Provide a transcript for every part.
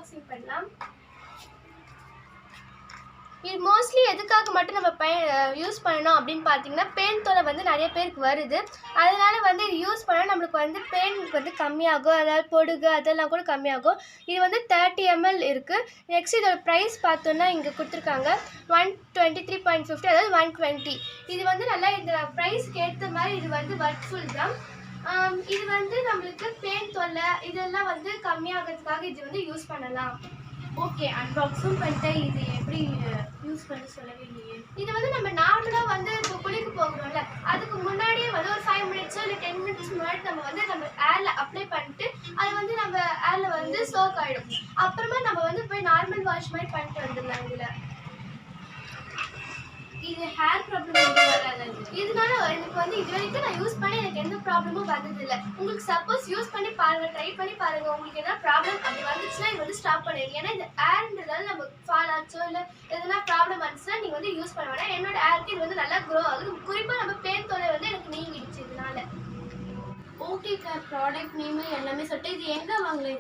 Unboxing பண்ணலாம். இது mostly எதுக்காக மட்டும் நம்ம யூஸ் பண்ணணும் அப்படின்னு பார்த்தீங்கன்னா, பேன் தொல்லை வந்து நிறைய பேருக்கு வருது. அதனால வந்து இது யூஸ் பண்ணால் நம்மளுக்கு வந்து பெயின் வந்து கம்மியாகும். அதாவது பொடுகு அதெல்லாம் கூட கம்மியாகும். இது வந்து 30 ml இருக்குது. நெக்ஸ்ட் இதோட ப்ரைஸ் பார்த்தோன்னா இங்கே கொடுத்துருக்காங்க 123.50, அதாவது 120. இது வந்து நல்லா இந்த ப்ரைஸ்க்கு ஏற்ற மாதிரி இது வந்து ஒர்க்ஃபுல் தான். இது வந்து நம்மளுக்கு பெயின் தொல்லை இதெல்லாம் வந்து கம்மியாகிறதுக்காக இது வந்து யூஸ் பண்ணலாம். ஓகே, அன்பாக்ஸும் பண்ணிட்டு இது எப்படி யூஸ் பண்ணி சொல்லவே இல்லையே. இது வந்து நம்ம நார்மலாக வந்து இப்போ குளிக்க போகிறோம்ல, அதுக்கு முன்னாடியே வந்து ஒரு 5 மினிட்ஸோ இல்லை 10 மினிட்ஸ் முன்னாடி நம்ம ஏரில் அப்ளை பண்ணிட்டு அது வந்து நம்ம ஏரில் வந்து சோக் ஆகிடும். அப்புறமா நம்ம வந்து போய் நார்மல் வாஷ் மாதிரி பண்ணிட்டு வந்துடலாம். இது ஹேர் ப்ராப்ளம் எதுவும் வராது. இதனால எனக்கு வந்து இது வரைக்கும் நான் யூஸ் பண்ணி எனக்கு எந்த ப்ராப்ளமும் வந்ததில்லை. உங்களுக்கு சப்போஸ் யூஸ் பண்ணி பாருங்கள், ட்ரை பண்ணி பாருங்கள். உங்களுக்கு எதனா ப்ராப்ளம் அப்படி வந்துச்சுன்னா இது வந்து ஸ்டாப் பண்ணிடுங்க. ஏன்னா இது ஏர்ன்றதால நம்ம ஃபால் ஆச்சோ இல்லை எதனா ப்ராப்ளம் வந்துச்சுன்னா நீங்கள் வந்து யூஸ் பண்ண வேணாம். என்னோட ஏருக்கு இது வந்து நல்லா க்ரோ ஆகுது. குறிப்பாக நம்ம பேன் தொல்லை வந்து எனக்கு நீங்கிடுச்சு இதனால. ஓகே சார், ப்ராடக்ட் நேமு எல்லாமே சொல்லிட்டு இது எங்கே வாங்கல?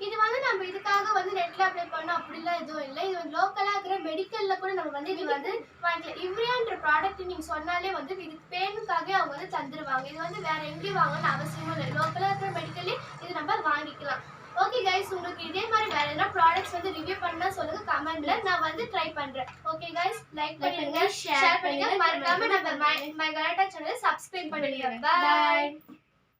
இது வந்து நம்ம இதுக்காக வந்து நெட்டில் அப்ளை பண்ணோம் அப்படிலாம் எதுவும் இல்லை. இது வந்து லோக்கலாக இருக்கிற மெடிக்கலில் கூட நம்ம வந்து இது வந்து வாங்கிக்கலாம். இவ்ரியான்ற ப்ராடக்ட் நீங்கள் சொன்னாலே வந்து இது பேனுக்காகவே அவங்க வந்து தந்துடுவாங்க. இது வந்து வேறு எங்கேயும் வாங்கணும்னு அவசியமும் இல்லை. லோக்கலாக இருக்கிற மெடிக்கல்லே இது நம்ம வாங்கிக்கலாம். ஓகே கைஸ், உங்களுக்கு இதே மாதிரி வேறு எதனா ப்ராடக்ட்ஸ் வந்து ரிவ்யூ பண்ணால் சொல்லுங்கள் கமெண்ட்டில். நான் வந்து ட்ரை பண்ணுறேன். ஓகே கைஸ், லைக் பண்ணுங்க, ஷேர் பண்ணுங்க, மறக்காமல் நம்ம மை கலாட்டா சேனலை சப்ஸ்கிரைப் பண்ணுங்க. பாய்.